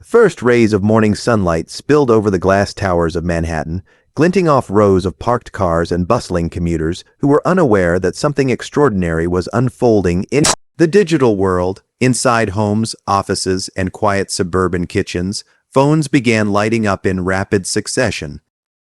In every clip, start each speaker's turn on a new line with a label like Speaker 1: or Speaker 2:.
Speaker 1: First rays of morning sunlight spilled over the glass towers of Manhattan, glinting off rows of parked cars and bustling commuters who were unaware that something extraordinary was unfolding in the digital world. Inside homes, offices, and quiet suburban kitchens, phones began lighting up in rapid succession.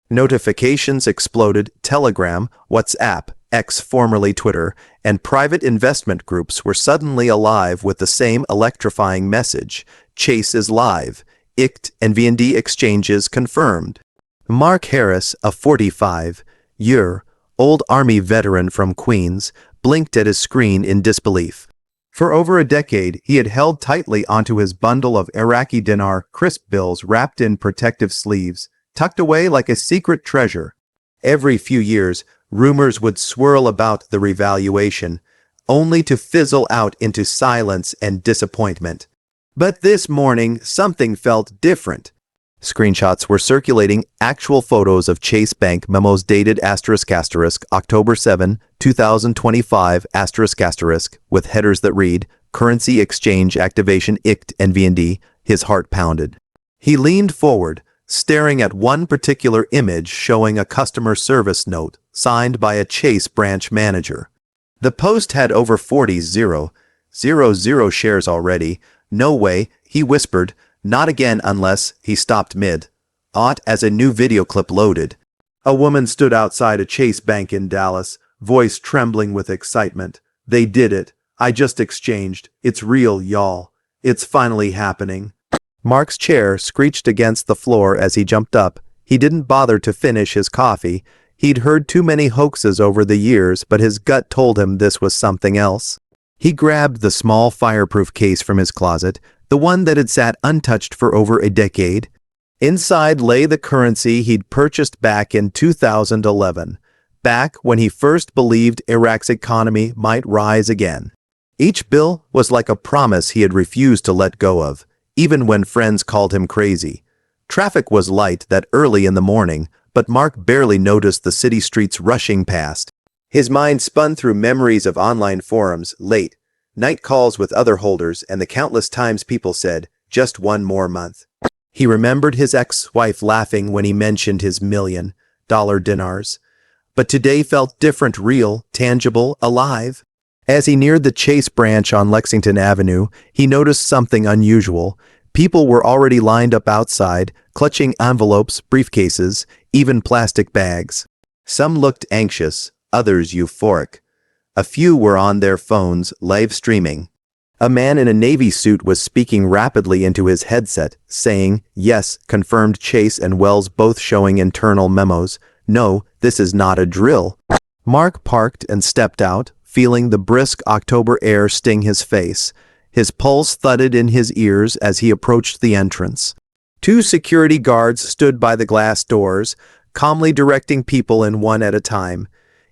Speaker 1: Notifications exploded. Telegram, WhatsApp, X formerly Twitter, and private investment groups were suddenly alive with the same electrifying message: Chase is live. IQD and VND exchanges confirmed. Mark Harris, a 45-year-old Army veteran from Queens, blinked at his screen in disbelief. For over a decade, he had held tightly onto his bundle of Iraqi Dinar crisp bills wrapped in protective sleeves, tucked away like a secret treasure. Every few years, rumors would swirl about the revaluation, only to fizzle out into silence and disappointment. But this morning, something felt different. Screenshots were circulating, actual photos of Chase Bank memos dated October 7, 2025 with headers that read, Currency Exchange Activation IQD and VND. His heart pounded. He leaned forward, staring at one particular image showing a customer service note signed by a Chase branch manager. The post had over 40,000 shares already. No way, he whispered. Not again unless he stopped mid-aught as a new video clip loaded. A woman stood outside a Chase Bank in Dallas, voice trembling with excitement. They did it. I just exchanged. It's real, y'all. It's finally happening. Mark's chair screeched against the floor as he jumped up. He didn't bother to finish his coffee. He'd heard too many hoaxes over the years, but his gut told him this was something else. He grabbed the small fireproof case from his closet, the one that had sat untouched for over a decade. Inside lay the currency he'd purchased back in 2011, back when he first believed Iraq's economy might rise again. Each bill was like a promise he had refused to let go of, even when friends called him crazy. Traffic was light that early in the morning, but Mark barely noticed the city streets rushing past. His mind spun through memories of online forums, late night calls with other holders, and the countless times people said, just one more month. He remembered his ex-wife laughing when he mentioned his $1 million dinars. But today felt different, real, tangible, alive. As he neared the Chase branch on Lexington Avenue, he noticed something unusual. People were already lined up outside, clutching envelopes, briefcases, even plastic bags. Some looked anxious, others euphoric. A few were on their phones, live streaming. A man in a Navy suit was speaking rapidly into his headset, saying, yes, confirmed. Chase and Wells both showing internal memos. No, this is not a drill. Mark parked and stepped out, feeling the brisk October air sting his face. His pulse thudded in his ears as he approached the entrance. 2 security guards stood by the glass doors, calmly directing people in one at a time.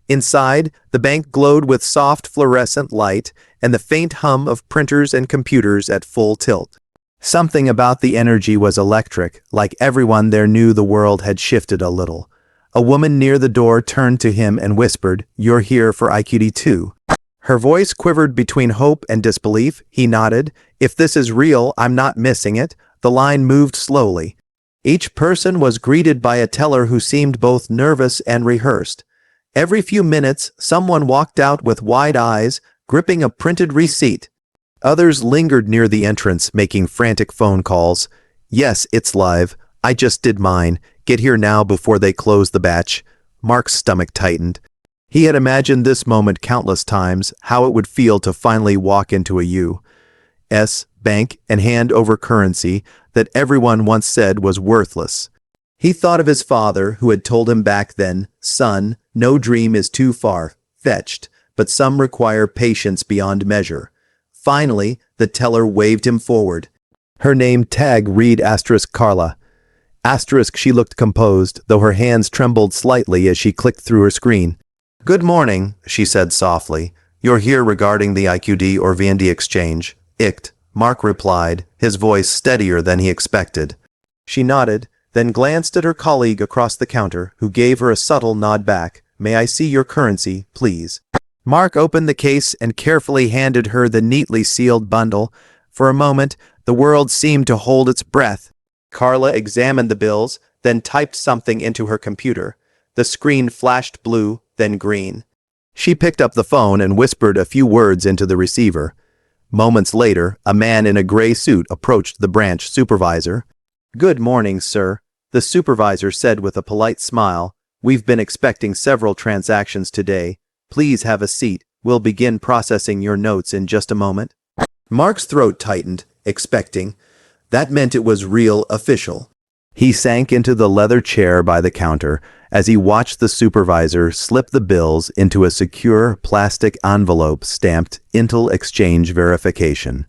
Speaker 1: Inside, the bank glowed with soft fluorescent light and the faint hum of printers and computers at full tilt. Something about the energy was electric, like everyone there knew the world had shifted a little. A woman near the door turned to him and whispered, "You're here for IQD 2. Her voice quivered between hope and disbelief. He nodded. If this is real, I'm not missing it. The line moved slowly. Each person was greeted by a teller who seemed both nervous and rehearsed. Every few minutes, someone walked out with wide eyes, gripping a printed receipt. Others lingered near the entrance, making frantic phone calls. Yes, it's live. I just did mine. Get here now before they close the batch. Mark's stomach tightened. He had imagined this moment countless times, how it would feel to finally walk into a U.S. bank and hand over currency that everyone once said was worthless. He thought of his father, who had told him back then, "Son, no dream is too far-fetched, but some require patience beyond measure." Finally, the teller waved him forward. Her name tag read *Carla. She looked composed, though her hands trembled slightly as she clicked through her screen. "Good morning," she said softly. "You're here regarding the IQD or VND exchange." "IQD," Mark replied, his voice steadier than he expected. She nodded, then glanced at her colleague across the counter, who gave her a subtle nod back. "May I see your currency, please?" Mark opened the case and carefully handed her the neatly sealed bundle. For a moment, The world seemed to hold its breath. Carla examined the bills, then typed something into her computer. The screen flashed blue, then green. She picked up the phone and whispered a few words into the receiver. Moments later, a man in a gray suit approached the branch supervisor. "Good morning, sir," the supervisor said with a polite smile. "We've been expecting several transactions today. Please have a seat. We'll begin processing your notes in just a moment." Mark's throat tightened, expecting. That meant it was real official. He sank into the leather chair by the counter as he watched the supervisor slip the bills into a secure plastic envelope stamped Intel Exchange Verification.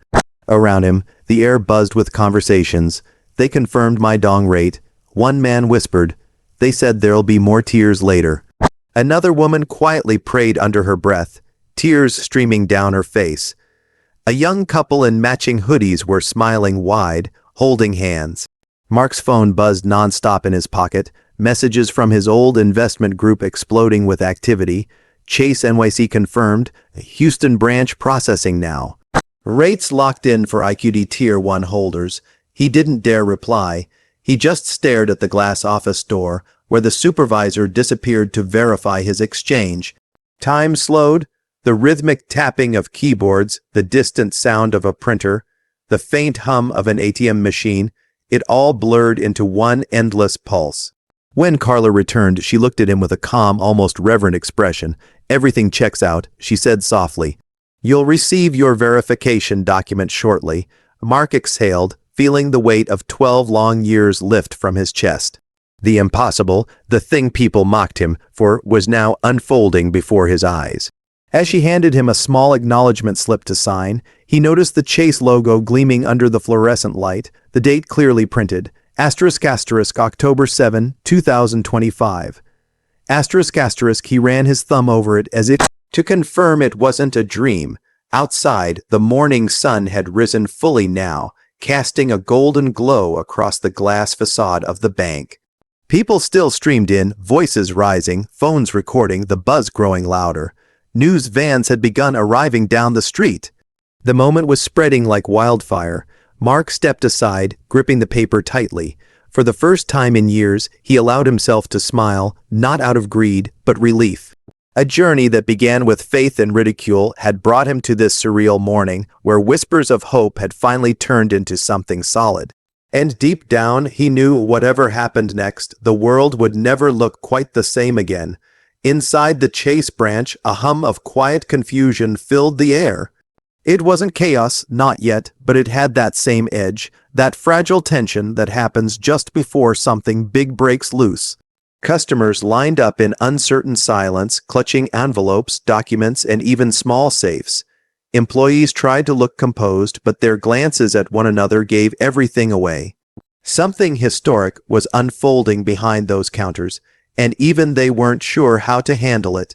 Speaker 1: Around him, the air buzzed with conversations. "They confirmed my dong rate." One man whispered, "They said there'll be more tears later." Another woman quietly prayed under her breath, tears streaming down her face. A young couple in matching hoodies were smiling wide, holding hands. Mark's phone buzzed nonstop in his pocket, messages from his old investment group exploding with activity. Chase NYC confirmed, Houston branch processing now. Rates locked in for IQD Tier 1 holders. He didn't dare reply. He just stared at the glass office door, where the supervisor disappeared to verify his exchange. Time slowed. The rhythmic tapping of keyboards, the distant sound of a printer, the faint hum of an ATM machine, it all blurred into one endless pulse. When Carla returned, she looked at him with a calm, almost reverent expression. "Everything checks out," she said softly. "You'll receive your verification document shortly." Mark exhaled, feeling the weight of 12 long years lift from his chest. The impossible, the thing people mocked him for, was now unfolding before his eyes. As she handed him a small acknowledgement slip to sign, he noticed the Chase logo gleaming under the fluorescent light, the date clearly printed, October 7, 2025. He ran his thumb over it as if to confirm it wasn't a dream. Outside, the morning sun had risen fully now, casting a golden glow across the glass facade of the bank. People still streamed in, voices rising, phones recording, the buzz growing louder. News vans had begun arriving down the street. The moment was spreading like wildfire. Mark stepped aside, gripping the paper tightly. For the first time in years, he allowed himself to smile, not out of greed, but relief. A journey that began with faith and ridicule had brought him to this surreal morning, where whispers of hope had finally turned into something solid. And deep down, he knew whatever happened next, the world would never look quite the same again. Inside the Chase branch, a hum of quiet confusion filled the air. It wasn't chaos, not yet, but it had that same edge, that fragile tension that happens just before something big breaks loose. Customers lined up in uncertain silence, clutching envelopes, documents, and even small safes. Employees tried to look composed, but their glances at one another gave everything away. Something historic was unfolding behind those counters, and even they weren't sure how to handle it.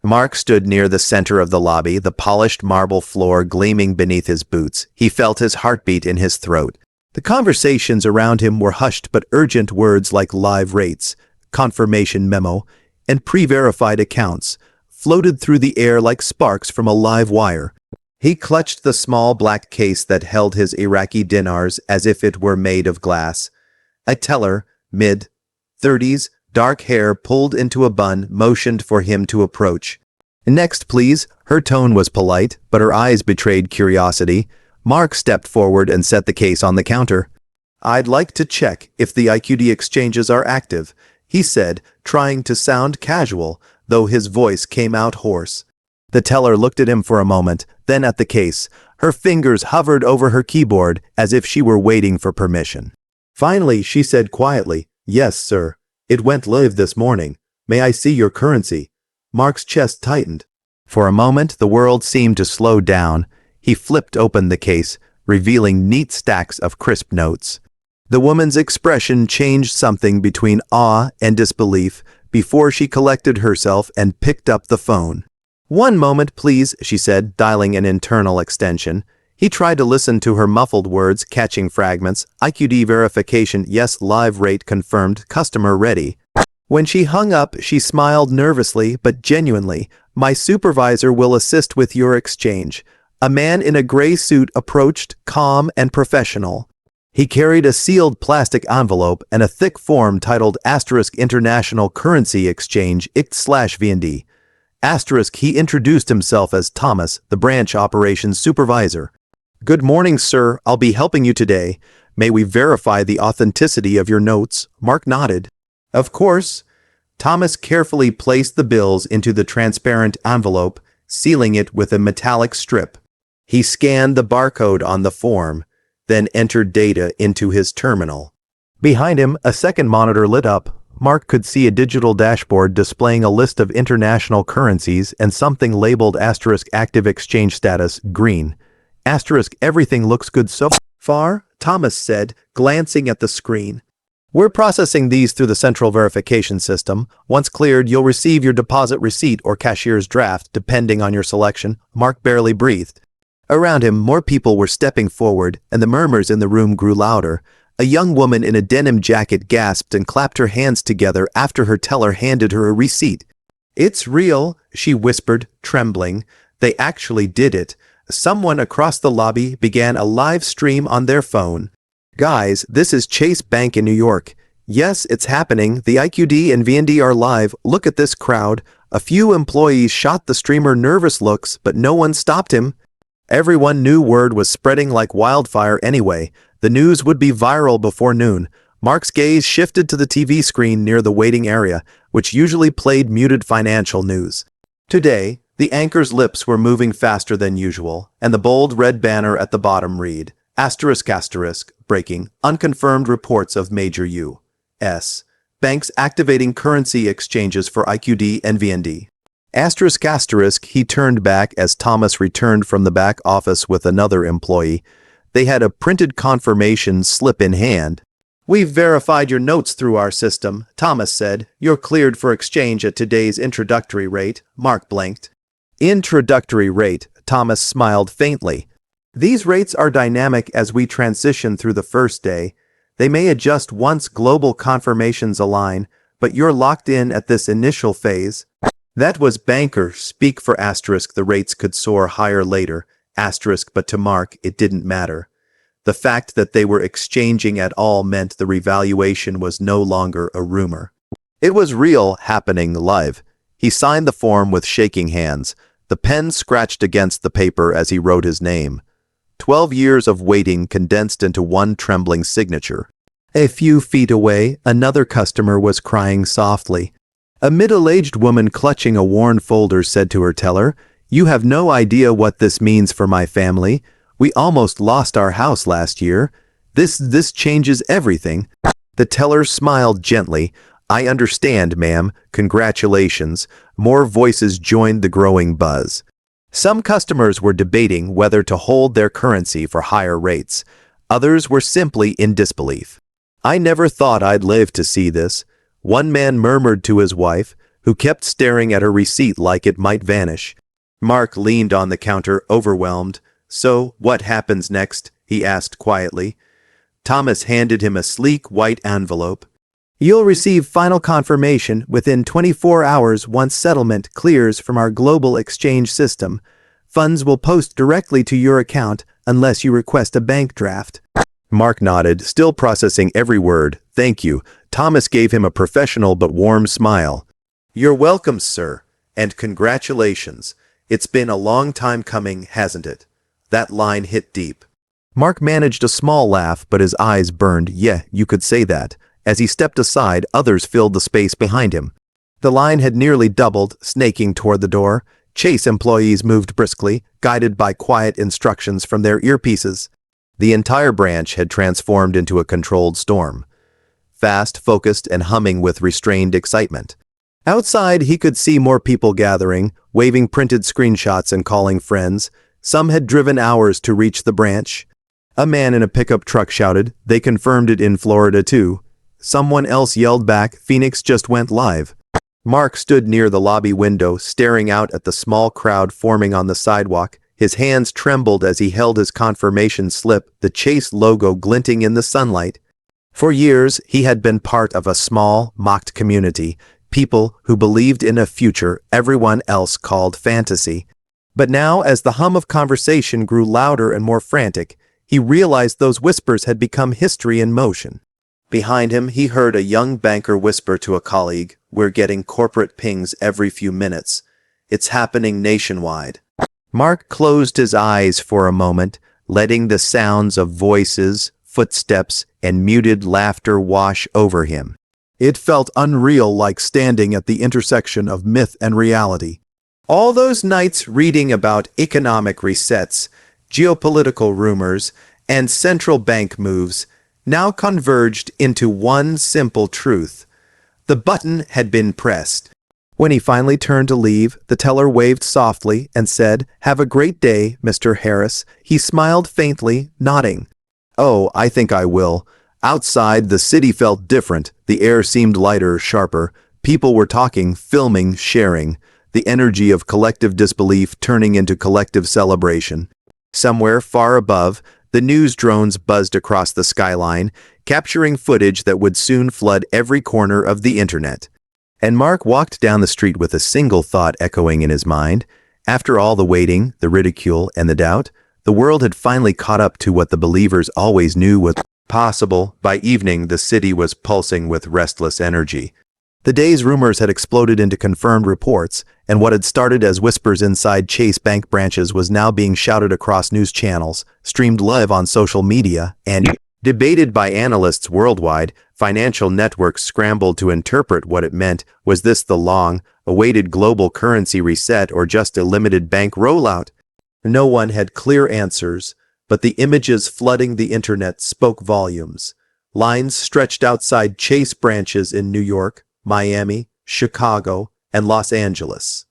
Speaker 1: Mark stood near the center of the lobby, the polished marble floor gleaming beneath his boots. He felt his heartbeat in his throat. The conversations around him were hushed but urgent, words like live rates, confirmation memo, and pre-verified accounts floated through the air like sparks from a live wire. He clutched the small black case that held his Iraqi dinars as if it were made of glass. A teller, mid-30s, dark hair pulled into a bun, motioned for him to approach. "Next, please." Her tone was polite, but her eyes betrayed curiosity. Mark stepped forward and set the case on the counter. "I'd like to check if the IQD exchanges are active," he said, trying to sound casual, though his voice came out hoarse. The teller looked at him for a moment, then at the case. Her fingers hovered over her keyboard as if she were waiting for permission. Finally, she said quietly, "Yes, sir. It went live this morning. May I see your currency?" Mark's chest tightened. For a moment, the world seemed to slow down. He flipped open the case, revealing neat stacks of crisp notes. The woman's expression changed something between awe and disbelief before she collected herself and picked up the phone. "One moment, please," she said, dialing an internal extension. He tried to listen to her muffled words, catching fragments. "IQD verification, yes, live rate confirmed, customer ready." When she hung up, she smiled nervously but genuinely. "My supervisor will assist with your exchange." A man in a gray suit approached, calm and professional. He carried a sealed plastic envelope and a thick form titled International Currency Exchange IQD VND. He introduced himself as Thomas, the branch operations supervisor. "Good morning, sir. I'll be helping you today. May we verify the authenticity of your notes?" Mark nodded. "Of course." Thomas carefully placed the bills into the transparent envelope, sealing it with a metallic strip. He scanned the barcode on the form, then entered data into his terminal. Behind him, a second monitor lit up. Mark could see a digital dashboard displaying a list of international currencies and something labeled active exchange status green. Everything looks good so far, Thomas said, glancing at the screen. "We're processing these through the central verification system. Once cleared, you'll receive your deposit receipt or cashier's draft, depending on your selection." Mark barely breathed. Around him, more people were stepping forward, and the murmurs in the room grew louder. A young woman in a denim jacket gasped and clapped her hands together after her teller handed her a receipt. "It's real," she whispered, trembling. "They actually did it." Someone across the lobby began a live stream on their phone. "Guys, this is Chase Bank in New York. Yes, it's happening. The IQD and VND are live. Look at this crowd." A few employees shot the streamer nervous looks, but no one stopped him. Everyone knew word was spreading like wildfire anyway. The news would be viral before noon. Mark's gaze shifted to the TV screen near the waiting area, which usually played muted financial news. Today, the anchor's lips were moving faster than usual, and the bold red banner at the bottom read, breaking, unconfirmed reports of major U.S. banks activating currency exchanges for IQD and VND. He turned back as Thomas returned from the back office with another employee. They had a printed confirmation slip in hand. "We've verified your notes through our system," Thomas said. "You're cleared for exchange at today's introductory rate." Mark blinked. "Introductory rate," Thomas smiled faintly. "These rates are dynamic as we transition through the first day. They may adjust once global confirmations align, but you're locked in at this initial phase." That was banker speak for the rates could soar higher later, but to Mark it didn't matter. The fact that they were exchanging at all meant the revaluation was no longer a rumor. It was real, happening live. He signed the form with shaking hands. The pen scratched against the paper as he wrote his name. 12 years of waiting condensed into one trembling signature. A few feet away, another customer was crying softly. A middle-aged woman clutching a worn folder said to her teller, "You have no idea what this means for my family. We almost lost our house last year. This changes everything." The teller smiled gently. "I understand, ma'am. Congratulations." More voices joined the growing buzz. Some customers were debating whether to hold their currency for higher rates. Others were simply in disbelief. "I never thought I'd live to see this," one man murmured to his wife, who kept staring at her receipt like it might vanish. Mark leaned on the counter, overwhelmed. "So, what happens next?" he asked quietly. Thomas handed him a sleek white envelope. "You'll receive final confirmation within 24 hours once settlement clears from our global exchange system. Funds will post directly to your account unless you request a bank draft." Mark nodded, still processing every word. "Thank you." Thomas gave him a professional but warm smile. "You're welcome, sir, and congratulations. It's been a long time coming, hasn't it?" That line hit deep. Mark managed a small laugh, but his eyes burned. "Yeah, you could say that." As he stepped aside, others filled the space behind him. The line had nearly doubled, snaking toward the door. Chase employees moved briskly, guided by quiet instructions from their earpieces. The entire branch had transformed into a controlled storm. Fast, focused, and humming with restrained excitement. Outside, he could see more people gathering, waving printed screenshots and calling friends. Some had driven hours to reach the branch. A man in a pickup truck shouted, "They confirmed it in Florida too." Someone else yelled back, "Phoenix just went live." Mark stood near the lobby window, staring out at the small crowd forming on the sidewalk. His hands trembled as he held his confirmation slip, the Chase logo glinting in the sunlight. For years, he had been part of a small, mocked community, people who believed in a future everyone else called fantasy. But now, as the hum of conversation grew louder and more frantic, he realized those whispers had become history in motion. Behind him, he heard a young banker whisper to a colleague, "We're getting corporate pings every few minutes. It's happening nationwide." Mark closed his eyes for a moment, letting the sounds of voices, footsteps, and muted laughter wash over him. It felt unreal, like standing at the intersection of myth and reality. All those nights reading about economic resets, geopolitical rumors, and central bank moves now converged into one simple truth. The button had been pressed. When he finally turned to leave, the teller waved softly and said, "Have a great day, Mr. Harris." He smiled faintly, nodding. "Oh, I think I will." Outside, the city felt different. The air seemed lighter, sharper. People were talking, filming, sharing. The energy of collective disbelief turning into collective celebration. Somewhere far above, the news drones buzzed across the skyline, capturing footage that would soon flood every corner of the internet. And Mark walked down the street with a single thought echoing in his mind. After all the waiting, the ridicule, and the doubt, the world had finally caught up to what the believers always knew was possible. By evening, the city was pulsing with restless energy. The day's rumors had exploded into confirmed reports, and what had started as whispers inside Chase Bank branches was now being shouted across news channels, streamed live on social media, and debated by analysts worldwide. Financial networks scrambled to interpret what it meant. Was this the long-awaited global currency reset or just a limited bank rollout? No one had clear answers, but the images flooding the internet spoke volumes. Lines stretched outside Chase branches in New York, Miami, Chicago, and Los Angeles.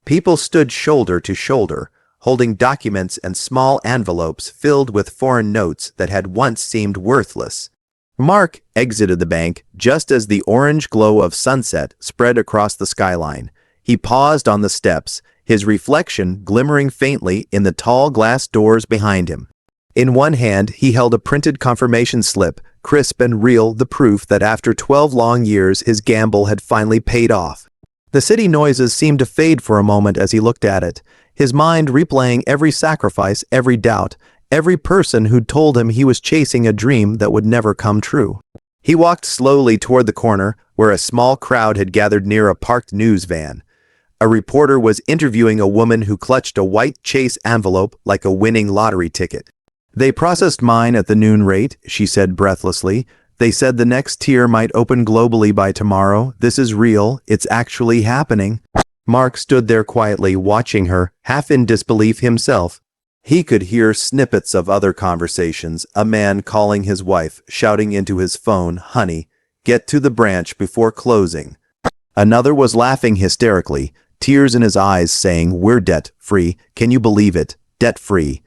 Speaker 1: People stood shoulder to shoulder, holding documents and small envelopes filled with foreign notes that had once seemed worthless. Mark exited the bank just as the orange glow of sunset spread across the skyline. He paused on the steps, his reflection glimmering faintly in the tall glass doors behind him. In one hand, he held a printed confirmation slip, crisp and real, the proof that after 12 long years his gamble had finally paid off. The city noises seemed to fade for a moment as he looked at it, his mind replaying every sacrifice, every doubt, every person who'd told him he was chasing a dream that would never come true. He walked slowly toward the corner, where a small crowd had gathered near a parked news van. A reporter was interviewing a woman who clutched a white Chase envelope like a winning lottery ticket. "They processed mine at the noon rate," she said breathlessly. "They said the next tier might open globally by tomorrow. This is real. It's actually happening." Mark stood there quietly, watching her, half in disbelief himself. He could hear snippets of other conversations, a man calling his wife, shouting into his phone, "Honey, get to the branch before closing." Another was laughing hysterically, tears in his eyes, saying, "We're debt-free. Can you believe it? Debt-free."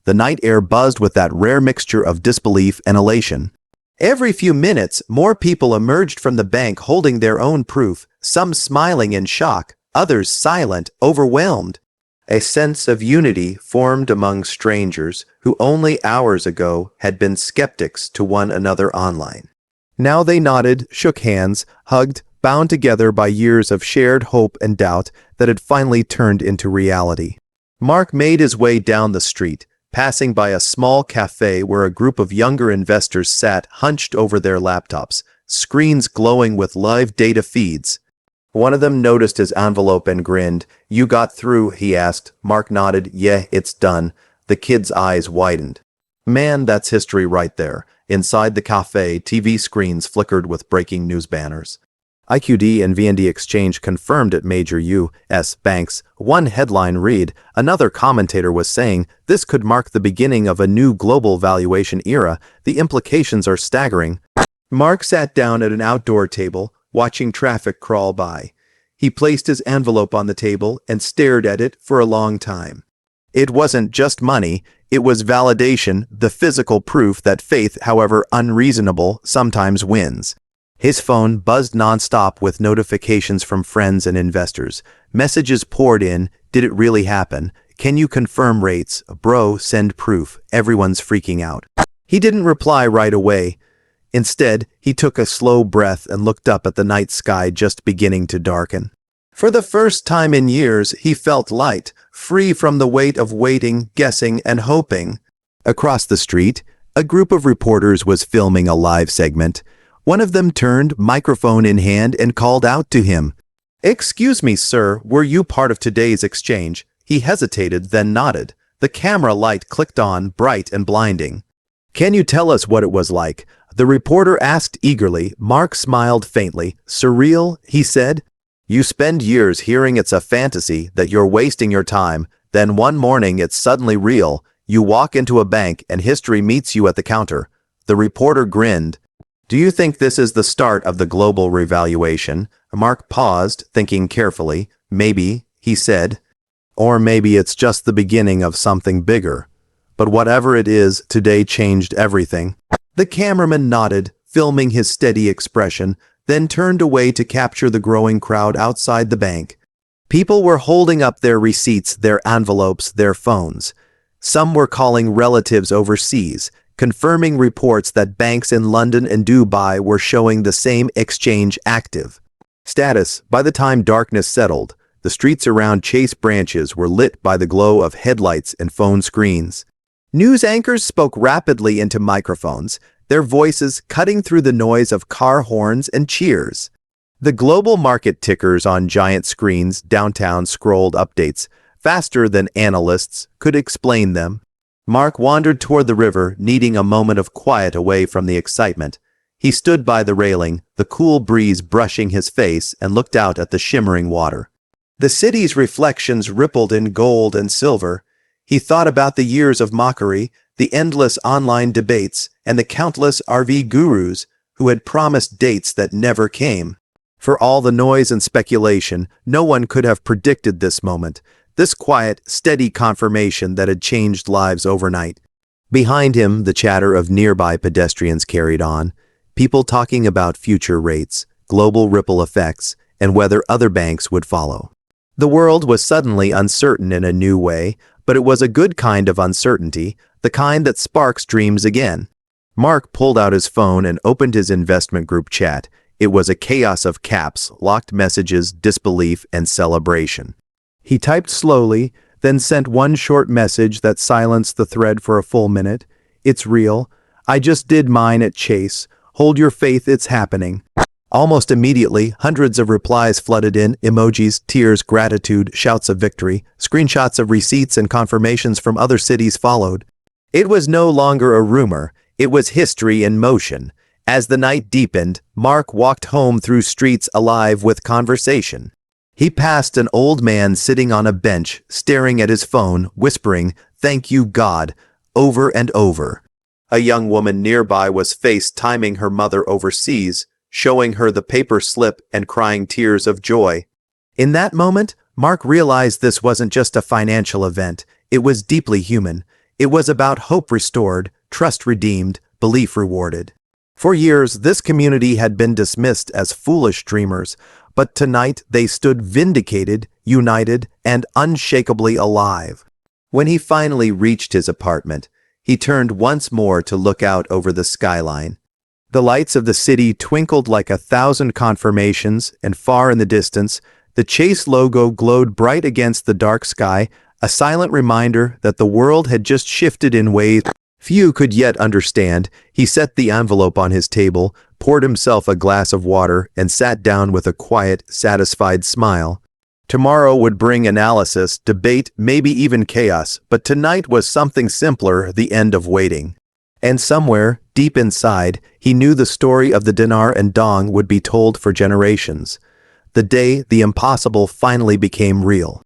Speaker 1: The night air buzzed with that rare mixture of disbelief and elation. Every few minutes, more people emerged from the bank holding their own proof, some smiling in shock, others silent, overwhelmed. A sense of unity formed among strangers who only hours ago had been skeptics to one another online. Now they nodded, shook hands, hugged, bound together by years of shared hope and doubt that had finally turned into reality. Mark made his way down the street, passing by a small cafe where a group of younger investors sat hunched over their laptops, screens glowing with live data feeds. One of them noticed his envelope and grinned. "You got through?" he asked. Mark nodded. "Yeah, it's done." The kid's eyes widened. Man, that's history right there. Inside the cafe, TV screens flickered with breaking news banners. IQD and VND exchange confirmed at major U.S. banks. One headline read, another commentator was saying, "This could mark the beginning of a new global valuation era. The implications are staggering." Mark sat down at an outdoor table, watching traffic crawl by. He placed his envelope on the table and stared at it for a long time. It wasn't just money, it was validation, the physical proof that faith, however unreasonable, sometimes wins. His phone buzzed nonstop with notifications from friends and investors. Messages poured in. Did it really happen? Can you confirm rates? Bro, send proof. Everyone's freaking out. He didn't reply right away. Instead, he took a slow breath and looked up at the night sky just beginning to darken. For the first time in years, he felt light, free from the weight of waiting, guessing, and hoping. Across the street, a group of reporters was filming a live segment. One of them turned, microphone in hand, and called out to him. "Excuse me, sir, were you part of today's exchange?" He hesitated, then nodded. The camera light clicked on, bright and blinding. "Can you tell us what it was like?" the reporter asked eagerly. Mark smiled faintly. "Surreal," he said. "You spend years hearing it's a fantasy, that you're wasting your time. Then one morning it's suddenly real. You walk into a bank and history meets you at the counter." The reporter grinned. "Do you think this is the start of the global revaluation?" Mark paused, thinking carefully. "Maybe," he said. "Or maybe it's just the beginning of something bigger. But whatever it is, today changed everything." The cameraman nodded, filming his steady expression, then turned away to capture the growing crowd outside the bank. People were holding up their receipts, their envelopes, their phones. Some were calling relatives overseas, confirming reports that banks in London and Dubai were showing the same exchange active. Status. By the time darkness settled, the streets around Chase branches were lit by the glow of headlights and phone screens. News anchors spoke rapidly into microphones, their voices cutting through the noise of car horns and cheers. The global market tickers on giant screens downtown scrolled updates, faster than analysts could explain them. Mark wandered toward the river, needing a moment of quiet away from the excitement. He stood by the railing, the cool breeze brushing his face, and looked out at the shimmering water. The city's reflections rippled in gold and silver. He thought about the years of mockery, the endless online debates, and the countless RV gurus who had promised dates that never came. For all the noise and speculation, no one could have predicted this moment, this quiet, steady confirmation that had changed lives overnight. Behind him, the chatter of nearby pedestrians carried on, people talking about future rates, global ripple effects, and whether other banks would follow. The world was suddenly uncertain in a new way, but it was a good kind of uncertainty, the kind that sparks dreams again. Mark pulled out his phone and opened his investment group chat. It was a chaos of caps, locked messages, disbelief, and celebration. He typed slowly, then sent one short message that silenced the thread for a full minute. "It's real. I just did mine at Chase. Hold your faith, it's happening." Almost immediately, hundreds of replies flooded in, emojis, tears, gratitude, shouts of victory. Screenshots of receipts and confirmations from other cities followed. It was no longer a rumor. It was history in motion. As the night deepened, Mark walked home through streets alive with conversation. He passed an old man sitting on a bench, staring at his phone, whispering, "Thank you, God," over and over. A young woman nearby was FaceTiming her mother overseas, showing her the paper slip and crying tears of joy. In that moment, Mark realized this wasn't just a financial event. It was deeply human. It was about hope restored, trust redeemed, belief rewarded. For years, this community had been dismissed as foolish dreamers, but tonight they stood vindicated, united, and unshakably alive. When he finally reached his apartment, he turned once more to look out over the skyline. The lights of the city twinkled like 1,000 confirmations, and far in the distance, the Chase logo glowed bright against the dark sky, a silent reminder that the world had just shifted in ways few could yet understand. He set the envelope on his table, poured himself a glass of water, and sat down with a quiet, satisfied smile. Tomorrow would bring analysis, debate, maybe even chaos, but tonight was something simpler, the end of waiting. And somewhere, deep inside, he knew the story of the dinar and dong would be told for generations. The day the impossible finally became real.